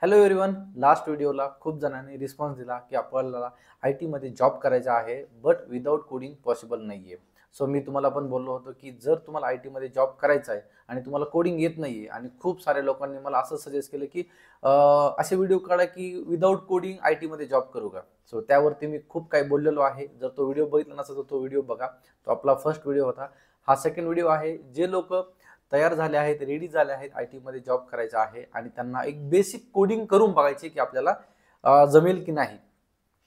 Hello everyone. Last व्हिडिओला खूप जणांनी रिस्पॉन्स दिला की आपल्याला आय टीमध्ये जॉब करायचा आहे बट विदाऊट कोडिंग पॉसिबल नाही आहे. सो मी तुम्हाला पण बोललो होतो की जर तुम्हाला आय टीमध्ये जॉब करायचा आहे आणि तुम्हाला कोडिंग येत नाही आहे आणि खूप साऱ्या लोकांनी मला असं सजेस्ट केलं की असे व्हिडिओ काढा की विदाऊट कोडिंग आय टीमध्ये जॉब करू का. सो त्यावरती मी खूप काही बोललेलो आहे. जर तो व्हिडिओ बघितला नसेल तर तो व्हिडिओ बघा. तो आपला फर्स्ट व्हिडिओ होता. हा सेकंड व्हिडिओ आहे. जे लोक तयार झाले आहेत, रेडी झाले आहेत, आय टीमध्ये जॉब करायचा आहे आणि त्यांना एक बेसिक कोडिंग करून बघायचे की आपल्याला जमेल की नाही.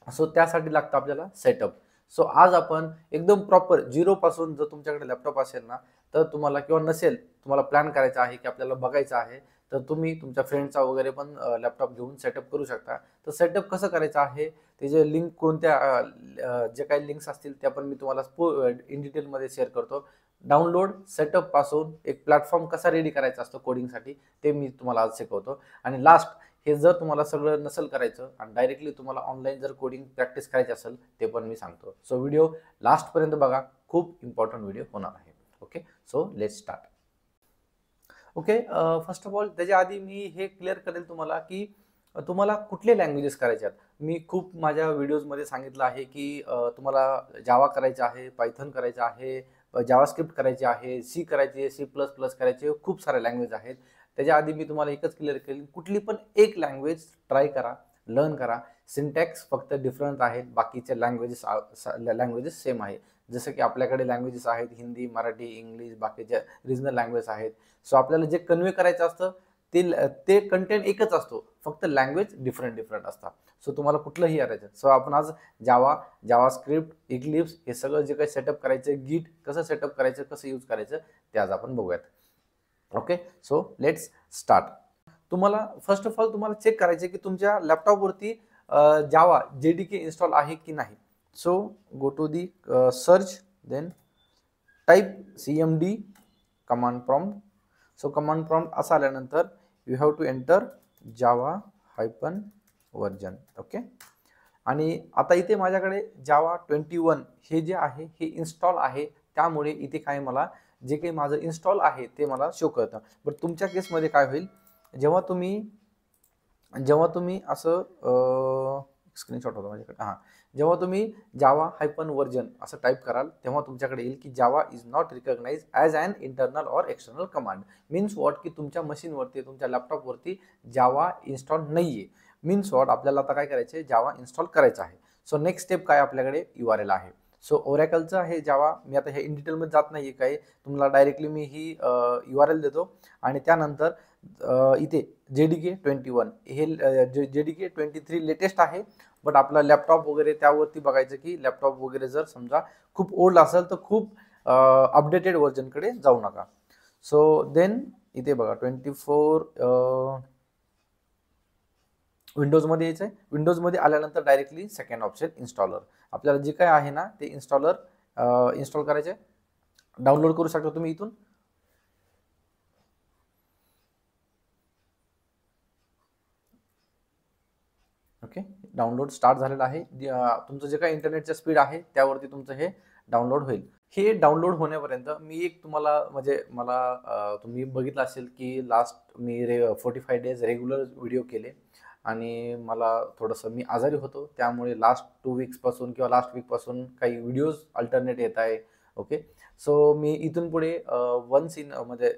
सो त्यासाठी लागतं आपल्याला सेटअप. सो आज आपण एकदम प्रॉपर झिरो पासून, जर तुमच्याकडे लॅपटॉप असेल ना तर तुम्हाला, किंवा नसेल तुम्हाला प्लॅन करायचा आहे की आपल्याला बघायचं आहे, तर तुम्ही तुमच्या फ्रेंडचा वगैरे पण लॅपटॉप घेऊन सेटअप करू शकता. तर सेटअप कसं करायचं आहे, त्याचे लिंक कोणत्या जे काही लिंक्स असतील त्या पण मी तुम्हाला इन डिटेलमध्ये शेअर करतो. डाउनलोड सेटअप पासून एक प्लॅटफॉर्म कसा रेडी करायचा असतो कोडिंगसाठी ते मी तुम्हाला आज शिकवतो. आणि लास्ट, हे जर तुम्हाला सगळं नसेल करायचं आणि डायरेक्टली तुम्हाला ऑनलाईन जर कोडिंग प्रॅक्टिस करायची असेल ते पण मी सांगतो. सो व्हिडिओ लास्टपर्यंत बघा, खूप इम्पॉर्टंट व्हिडिओ होणार आहे. Okay, so let's start. Okay, first of all त्याच्या आधी मी हे क्लिअर करेल तुम्हाला की तुम्हाला कुठले लँग्वेजेस करायचे आहेत. मी खूप माझ्या व्हिडिओजमध्ये सांगितलं आहे की तुम्हाला जावा करायचं आहे, पायथन करायचं आहे, जावास्क्रिप्ट करायचे आहे, सी करायची आहे, सी प्लस प्लस करायचे, खूप सारे लँग्वेज आहेत. त्याच्या आधी मी तुम्हाला एकच क्लिअर केली, कुठली पण एक लँग्वेज ट्राय करा, लर्न करा. सिंटॅक्स फक्त डिफरंट आहेत, बाकीचे लँग्वेजेस सेम आहे. जसं की आपल्याकडे लँग्वेजेस आहेत हिंदी, मराठी, इंग्लिश, बाकीचे रिजनल लँग्वेज आहेत. सो आपल्याला जे कन्वे करायचं असतं ते कंटेंट एकच असतो, फक्त लँग्वेज डिफरंट डिफरंट असतात. सो तुम्हाला कुठलंही करायचं. सो आपण आज जावास्क्रिप्ट, इक्लिप्स हे सगळं जे काही सेटअप करायचं, गिट कसं सेटअप करायचं, कसं यूज करायचं ते आज आपण बघूयात. Okay, so let's start. तुम्हाला फर्स्ट ऑफ ऑल तुम्हाला चेक करायचे की तुमच्या लॅपटॉपवरती जावा जेडीके इन्स्टॉल आहे की नाही. So go to the search, then type cmd command prompt. So command prompt असं आल्यानंतर you have to enter Java hyphen version. Okay, आणि आता इथे माझ्याकडे जावा 21 हे जे आहे हे इन्स्टॉल आहे, त्यामुळे इथे काय मला जे काही माझं इन्स्टॉल आहे ते मला शो करतं. बट तुमच्या केसमध्ये काय होईल, जेव्हा तुम्ही असं स्क्रीनशॉट होता माझ्याकडे, हां, जेव्हा तुम्ही जावा हायपन वर्जन असं टाईप कराल तेव्हा तुमच्याकडे येईल की Java is not recognise as an internal or external command. Means what, की तुमच्या मशीनवरती, तुमच्या लॅपटॉपवरती जावा इन्स्टॉल नाही आहे. मीन्स वॉट, आपल्याला आता काय करायचं आहे, जावा इन्स्टॉल करायचं आहे. सो नेक्स्ट स्टेप काय, आपल्याकडे URL आहे. सो ओरॅकलचं आहे जावा. मी आता हे इन डिटेलमध्ये जात नाही आहे, काय तुम्हाला डायरेक्टली मी ही URL देतो. आणि त्यानंतर इथे JDK21 हे JDK23 लेटेस्ट आहे. बट आपला लॅपटॉप वगैरे त्यावरती बघायचं की लॅपटॉप वगैरे जर समजा खूप ओल्ड असेल तर खूप अपडेटेड व्हर्जनकडे जाऊ नका. सो देन इथे बघा 24 विंडोजमध्ये यायचं आहे. विंडोजमध्ये आल्यानंतर डायरेक्टली सेकंड ऑप्शन इन्स्टॉलर. आपल्याला जे काय आहे ना ते इन्स्टॉल करायचे. डाउनलोड करू शकता तुम्ही इथून. ओके, डाउनलोड स्टार्ट झालेलं आहे. तुमचं जे काही इंटरनेटचं स्पीड आहे त्यावरती तुमचं हे डाउनलोड होईल. हे डाउनलोड होण्यापर्यंत मी एक तुम्हाला, म्हणजे मला तुम्ही बघितलं असेल की लास्ट मी 45 डेज रेग्युलर व्हिडिओ केले आणि मला थोडंसं मी आजारी होतो, त्यामुळे लास्ट 2 वीक्सपासून किंवा लास्ट वीकपासून काही व्हिडिओज अल्टरनेट येत आहे. ओके, सो मी इथून पुढे म्हणजे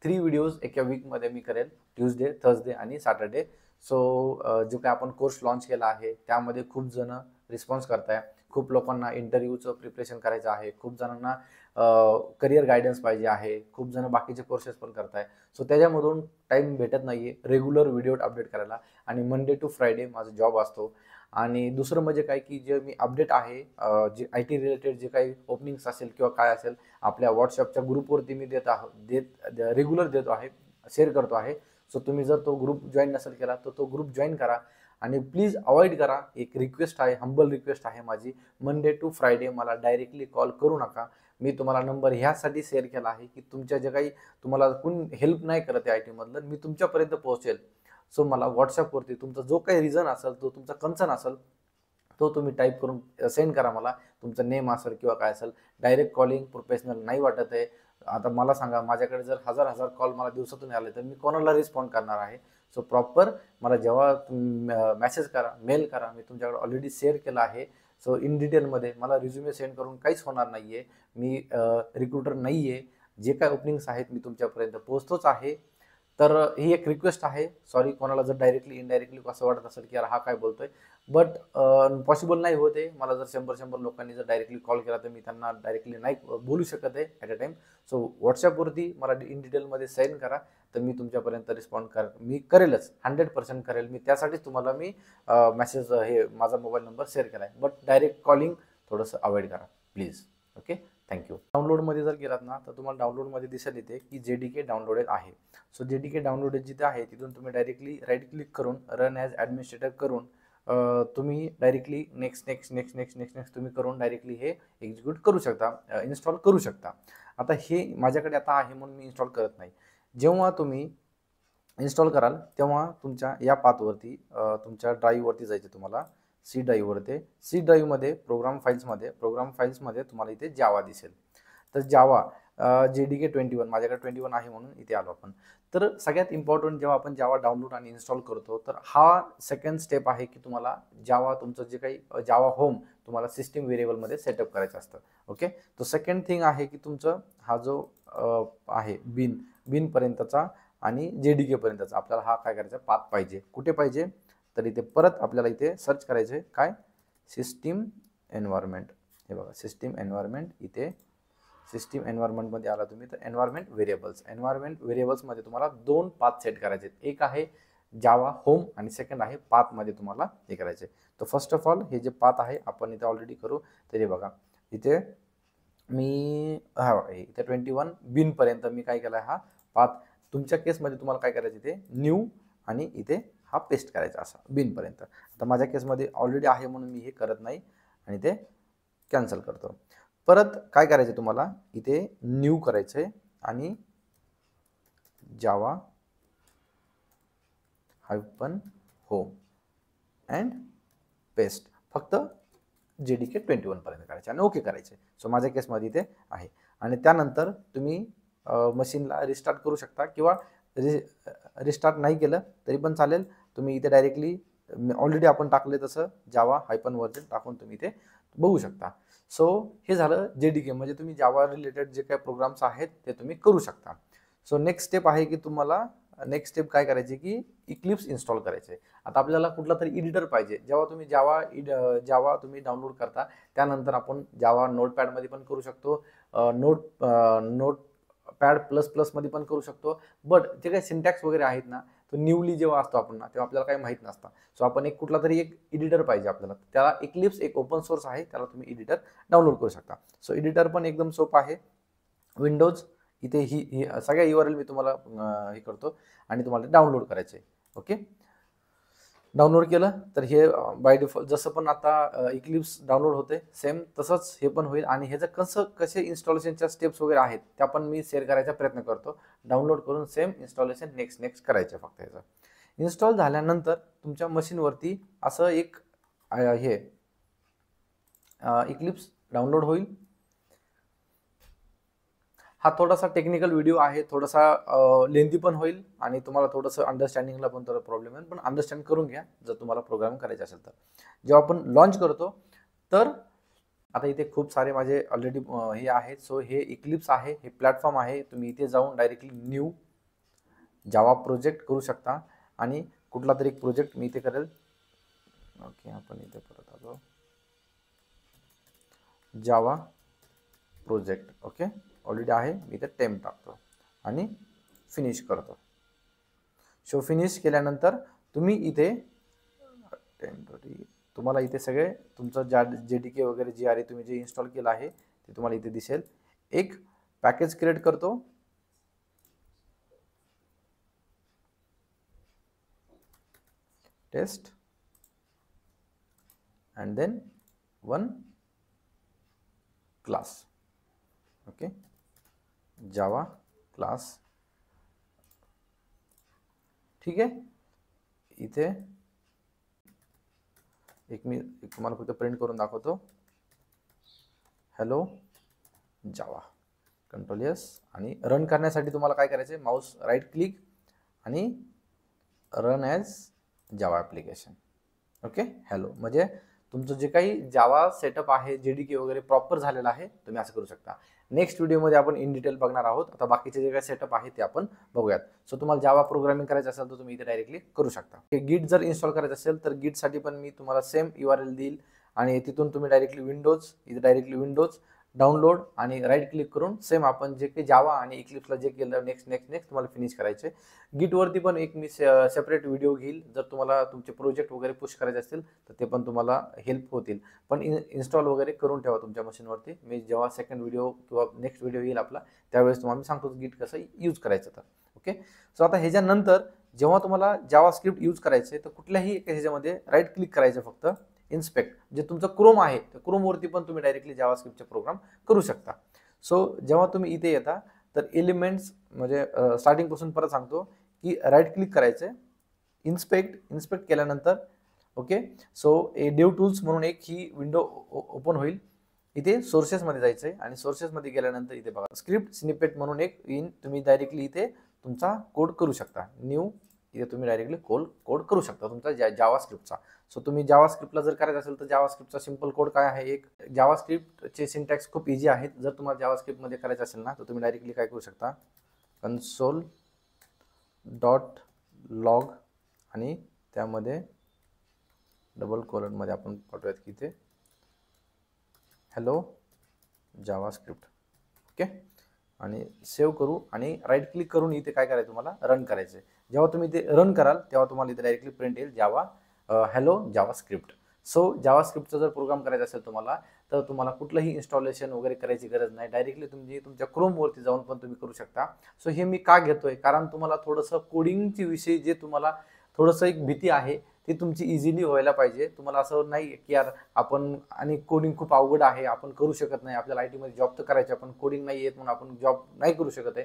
3 व्हिडिओज एका वीकमध्ये मी करेल, ट्यूजडे, थर्सडे आणि सॅटर्डे. सो जो काय आपण कोर्स लॉन्च केला आहे त्यामध्ये खूप जण रिस्पॉन्स करताय. खूप लोकांना इंटरव्ह्यूचं प्रिपरेशन करायचं आहे, खूप जणांना करिअर गायडन्स पाहिजे आहे, खूप जण बाकीचे कोर्सेस पण करताय. सो त्याच्यामधून टाईम भेटत नाही आहे रेग्युलर व्हिडिओ अपडेट करायला. आणि मंडे टू फ्रायडे माझा जॉब असतो. आणि दुसरं म्हणजे काय की जे मी अपडेट आहे, जे IT रिलेटेड जे काही ओपनिंग्स असेल किंवा काय असेल, आपल्या व्हॉट्सअपच्या ग्रुपवरती मी रेग्युलर देतो आहे, शेअर करतो आहे. सो तुम्ही जर तो ग्रुप जॉईन नसेल केला तर तो ग्रुप जॉईन करा. आणि प्लीज अवॉइड करा, एक रिक्वेस्ट आहे, हंबल रिक्वेस्ट आहे माझी, मंडे टू फ्रायडे मला डायरेक्टली कॉल करू नका. मी तुम्हाला नंबर ह्यासाठी शेअर केला आहे की तुमच्या जे काही तुम्हाला कोण हेल्प नाही करत आहे IT मधलं, मी तुमच्यापर्यंत पोहोचेल. सो मला व्हॉट्सअपवरती तुमचा जो काही रिझन असेल, तो तुमचा कन्सर्न असेल, तो तुम्ही टाईप करून सेंड करा मला. तुमचं नेम असेल किंवा काय असेल. डायरेक्ट कॉलिंग प्रोफेशनल नाही वाटत आहे. आता मला सांगा, माझ्याकडे जर हजार कॉल मला दिवसातून आले तर मी कोणाला रिस्पॉन्ड करणार आहे. सो प्रॉपर मला जेव्हा मेसेज करा, मेल करा, मी तुमच्याकडे ऑलरेडी शेअर केला आहे. सो इन डिटेलमध्ये मला रिझ्युमे सेंड करून काहीच होणार नाही आहे. मी रिक्रुटर नाही आहे. जे काय ओपनिंग्स आहेत मी तुमच्यापर्यंत पोहोचतोच आहे. तर ही एक रिक्वेस्ट आहे. सॉरी कोणाला जर डायरेक्टली इनडायरेक्टली असं वाटत असेल की यार हा काय बोलतोय, बट पॉसिबल नाही होते. मला जर 100 लोकांनी जर डायरेक्टली कॉल केला तर मी त्यांना डायरेक्टली नाही बोलू शकत आहे ॲट अ टाईम. सो व्हॉट्सॲपवरती मला इन डिटेलमध्ये सेंड करा, तर मी तुमच्यापर्यंत रिस्पॉन्ड मी करेलच, 100% करेल. मी त्यासाठीच तुम्हाला मी मेसेज हे माझा मोबाईल नंबर शेअर केला आहे. बट डायरेक्ट कॉलिंग थोडंसं अवॉइड करा प्लीज. Okay, thank you. डाउनलोडमध्ये जर गेलात ना तर तुम्हाला डाउनलोडमध्ये दिसेल इथे की JDK डाउनलोडेड आहे. सो JDK डाउनलोडेड जिथे आहे तिथून तुम्ही डायरेक्टली राईट क्लिक करून रन ॲज ॲडमिनिस्ट्रेटर करून तुम्ही डायरेक्टली नेक्स्ट तुम्ही करून डायरेक्टली हे एक्झिक्यूट करू शकता, इन्स्टॉल करू शकता. आता हे माझ्याकडे आता आहे म्हणून मी इन्स्टॉल करत नाही. जेव्हा तुम्ही इन्स्टॉल कराल तेव्हा तुमच्या या पाथवरती तुमच्या ड्राईव्हवरती जायचे, तुम्हाला सी ड्राईव्हवरती. सी ड्राईव्हमध्ये प्रोग्राम फाईल्समध्ये तुम्हाला इथे जावा दिसेल. तर जावा JDK 21 माझ्याकडे 21 आहे म्हणून इथे आलो आपण. तर सगळ्यात इम्पॉर्टंट जेव्हा आपण जावा डाउनलोड आणि इन्स्टॉल करतो तर हा सेकंड स्टेप आहे की तुम्हाला जावा तुमचं जे काही जावा होम तुम्हाला सिस्टीम व्हेरिएबलमध्ये सेटअप करायचं असतं. ओके, तो सेकंड थिंग आहे की तुमचं हा जो आहे बिनपर्यंतचा आणि JDK पर्यंतचा आपल्याला हा काय करायचा पाथ पाहिजे. कुठे पाहिजे तर इथे परत आपल्याला इथे सर्च करायचे काय सिस्टीम एन्व्हायरमेंट. हे बघा सिस्टीम एन्व्हायरमेंट. इथे सिस्टीम एन्व्हायरमेंटमध्ये आला तुम्ही तर एन्व्हायरमेंट व्हेरिएबल्समध्ये तुम्हाला 2 पाथ सेट करायचे. एक आहे जावा होम आणि सेकंड आहे पाथमध्ये तुम्हाला हे करायचे. तर फर्स्ट ऑफ ऑल हे जे पाथ आहे आपण इथे ऑलरेडी करू. तर हे बघा इथे मी इथे 21 बिनपर्यंत मी काय केलं हा पाथ. तुमच्या केसमध्ये तुम्हाला काय करायचं इथे न्यू आणि इथे हा पेस्ट करायचा असा बिनपर्यंत. आता माझ्या केसमध्ये ऑलरेडी आहे म्हणून मी हे करत नाही आणि ते कॅन्सल करतो. परत काय करायचं तुम्हाला इथे न्यू करायचं आहे आणि जावा हायफन होम अँड पेस्ट फक्त JDK 21 पर्यंत करायचे आणि ओके करायचे. सो माझ्या केसमध्ये इथे आहे. आणि त्यानंतर तुम्ही मशीनला रिस्टार्ट करू शकता किंवा रिस्टार्ट नाही केलं तरी पण चालेल. तुम्ही इथे डायरेक्टली ऑलरेडी आपण टाकले तसं जावा हायफन वर्जन टाकून तुम्ही इथे बघू शकता. सो हे झालं JDK म्हणजे तुम्ही जावा रिलेटेड जे काही प्रोग्राम्स आहेत ते तुम्ही करू शकता. सो नेक्स्ट स्टेप आहे की तुम्हाला नेक्स्ट स्टेप काय करायची की इक्लिप्स इन्स्टॉल करायचे. आता आपल्याला कुठला तरी एडिटर पाहिजे. जेव्हा तुम्ही जावा तुम्ही डाउनलोड करता त्यानंतर आपण जावा नोटपॅडमध्ये पण करू शकतो, नोटपॅड प्लस मध्ये पण करू शकतो. बट जे काही सिंटॅक्स वगैरे आहेत ना तो न्यूली जेव्हा असतो आपण ना तेव्हा आपल्याला काही माहीत नसतं. सो आपण एक कुठला तरी एक एडिटर पाहिजे आपल्याला. त्याला इक्लिप्स एक ओपन सोर्स आहे, त्याला तुम्ही एडिटर डाउनलोड करू शकता. सो एडिटर पण एकदम सोपं आहे. विंडोज इथे ही सगळ्या URL मी तुम्हाला हे करतो आणि तुम्हाला डाउनलोड करायचे. ओके, डाउनलोड केलं तर हे बाय डिफॉल्ट जसं पण आता इक्लिप्स डाउनलोड होते सेम तसंच हे पण होईल. आणि ह्याचं कसे इन्स्टॉलेशनच्या स्टेप्स वगैरे आहेत त्या पण मी शेअर करायचा प्रयत्न करतो. डाउनलोड करून सेम इन्स्टॉलेशन नेक्स्ट करायचे. फक्त ह्याचं इन्स्टॉल झाल्यानंतर तुमच्या मशीनवरती असं एक हे इक्लिप्स डाउनलोड होईल. हा थोडासा टेक्निकल व्हिडिओ आहे, थोडासा लेंथी पण होईल आणि तुम्हाला थोडंसं अंडरस्टँडिंगला पण थोडं प्रॉब्लेम आहे, पण अंडरस्टँड करून घ्या जर तुम्हाला प्रोग्राम करायचा असेल तर. जेव्हा आपण लॉन्च करतो तर आता इथे खूप सारे माझे ऑलरेडी हे आहेत. सो हे इक्लिप्स आहे, हे प्लॅटफॉर्म आहे. तुम्ही इथे जाऊन डायरेक्टली न्यू जावा प्रोजेक्ट करू शकता आणि कुठला तरी एक प्रोजेक्ट मी इथे करेल. ओके, आपण इथे परत आलो जावा प्रोजेक्ट. ओके, ऑलरेडी आहे. मी इथे टेम्प टाकतो आणि फिनिश करतो. शो फिनिश केल्यानंतर तुम्ही इथे तुम्हाला इथे सगळे तुमचं JDK वगैरे GRE तुम्ही जे इन्स्टॉल केलं आहे ते तुम्हाला इथे दिसेल. एक पॅकेज क्रिएट करतो. Test and then 1 class. Okay, Java class. ठीक आहे. इथे मी तुम्हाला फक्त प्रिंट करून दाखवतो. हॅलो जावा, कंट्रोल S आणि रन करण्यासाठी तुम्हाला काय करायचे माऊस राईट क्लिक आणि run as Java application. Okay, hello म्हणजे तुमचं जे काही जावा सेटअप आहे, JDK वगैरे प्रॉपर झालेला आहे, तुम्ही असं करू शकता. नेक्स्ट व्हिडिओमध्ये आपण इन डिटेल बघणार आहोत. आता बाकीचे जे काही सेटअप आहे ते आपण बघूयात. सो तुम्हाला जावा प्रोग्रामिंग करायचं असेल तर तुम्ही इथे डायरेक्टली करू शकता. गिट जर इन्स्टॉल करायचं असेल तर गिटसाठी पण मी तुम्हाला सेम URL देईल आणि तिथून तुम्ही डायरेक्टली विंडोज डाउनलोड आणि राईट क्लिक करून सेम आपण जे काही जावा आणि इक्लिप्सला जे केलं नेक्स्ट तुम्हाला फिनिश करायचे. गिटवरती पण एक मी सेपरेट व्हिडिओ घेईल. जर तुम्हाला तुमचे प्रोजेक्ट वगैरे पुश करायचे असतील तर ते पण तुम्हाला हेल्प होतील. पण इन्स्टॉल वगैरे करून ठेवा तुमच्या मशीनवरती. मी जेव्हा सेकंड व्हिडिओ किंवा नेक्स्ट व्हिडिओ येईल आपला त्यावेळेस तुम्हाला मी सांगतो गिट कसं यूज करायचं तर. ओके, सो आता ह्याच्यानंतर जेव्हा तुम्हाला जावा स्क्रिप्ट यूज करायचे तर कुठल्याही एका ह्याच्यामध्ये राईट क्लिक करायचं फक्त इन्स्पेक्ट. जे तुमचं क्रोम आहे त्या क्रोमवरती पण तुम्ही डायरेक्टली जावा स्क्रिप्टचे प्रोग्राम करू शकता. सो जेव्हा तुम्ही इथे येता तर एलिमेंट्स म्हणजे स्टार्टिंगपासून परत सांगतो की राईट क्लिक करायचं, इन्स्पेक्ट केल्यानंतर ओके. सो डेव टूल्स म्हणून एक ही विंडो ओपन होईल. इथे सोर्सेसमध्ये जायचं आहे आणि सोर्सेसमध्ये गेल्यानंतर इथे बघा स्क्रिप्ट स्निपेट म्हणून एक तुम्ही डायरेक्टली इथे तुमचा कोड करू शकता. न्यू इथे तुम्ही डायरेक्टली कोड करू शकता तुमचा जावा स्क्रिप्टचा. सो तुम्ही जावा स्क्रिप्टला जर करायचं असेल तर जावा स्क्रिप्टचा सिंपल कोड काय आहे, एक जावा स्क्रिप्टचे सिंटॅक्स खूप इझी आहेत. जर तुम्हाला जावा स्क्रिप्टमध्ये करायचं असेल ना तर तुम्ही डायरेक्टली काय करू शकता, console.log आणि त्यामध्ये डबल कोलनमध्ये आपण पाठवूयात की ते हॅलो जावा स्क्रिप्ट. ओके, आणि सेव्ह करू आणि राईट क्लिक करून इथे काय करायचं तुम्हाला रन करायचं. जेव्हा तुम्ही ते रन कराल तेव्हा तुम्हाला इथे डायरेक्टली प्रिंट येईल हॅलो जावा स्क्रिप्ट. सो जावा स्क्रिप्टचा जर प्रोग्राम करायचा असेल तुम्हाला तर तुम्हाला कुठलंही इन्स्टॉलेशन वगैरे करायची गरज नाही. डायरेक्टली तुम्ही तुमच्या क्रोमवरती जाऊन पण तुम्ही करू शकता. सो हे मी का घेतोय, कारण तुम्हाला थोडंसं कोडिंगची विषयी जे तुम्हाला थोडंसं एक भीती आहे ती तुमची इझिली व्हायला पाहिजे. तुम्हाला असं नाही की यार आपण आणि कोडिंग खूप अवघड आहे, आपण करू शकत नाही, आपल्याला IT मध्ये जॉब तर करायचे पण कोडिंग नाही येत म्हणून आपण जॉब नाही करू शकत आहे.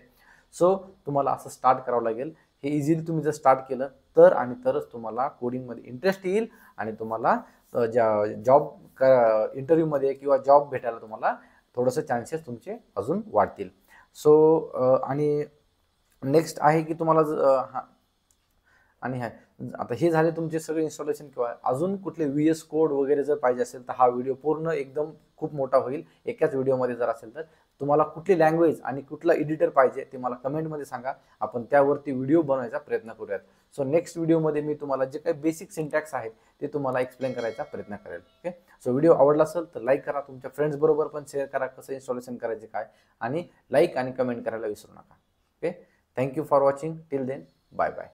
सो तुम्हाला असं स्टार्ट करावं लागेल. हे इझिली तुम्ही जर स्टार्ट केलं तर आणि तरच तुम्हाला कोडिंगमध्ये इंटरेस्ट येईल आणि तुम्हाला जॉब इंटरव्ह्यूमध्ये किंवा जॉब भेटायला तुम्हाला थोडंसं चान्सेस तुमचे अजून वाढतील. सो आणि नेक्स्ट आहे की तुम्हाला आणि आता हे झाले तुमचे सगळे इन्स्टॉलेशन किंवा अजून कुठले VS कोड वगैरे जर पाहिजे असेल तर हा व्हिडिओ पूर्ण एकदम खूप मोठा होईल एकाच व्हिडिओमध्ये. जर असेल तर तुम्हाला कुठली लँग्वेज आणि कुठला एडिटर पाहिजे ते मला कमेंटमध्ये सांगा, आपण त्यावरती व्हिडिओ बनवायचा प्रयत्न करूयात. सो नेक्स्ट व्हिडिओमध्ये मी तुम्हाला जे काही बेसिक सिंटॅक्स आहेत ते तुम्हाला एक्सप्लेन करायचा प्रयत्न करेल. ओके, सो व्हिडिओ आवडला असेल तर लाईक करा, तुमच्या फ्रेंड्स बरोबर पण शेअर करा कसं इन्स्टॉलेशन करायचे काय, आणि लाईक आणि कमेंट करायला विसरू नका. Okay, thank you for watching. Till then, bye bye.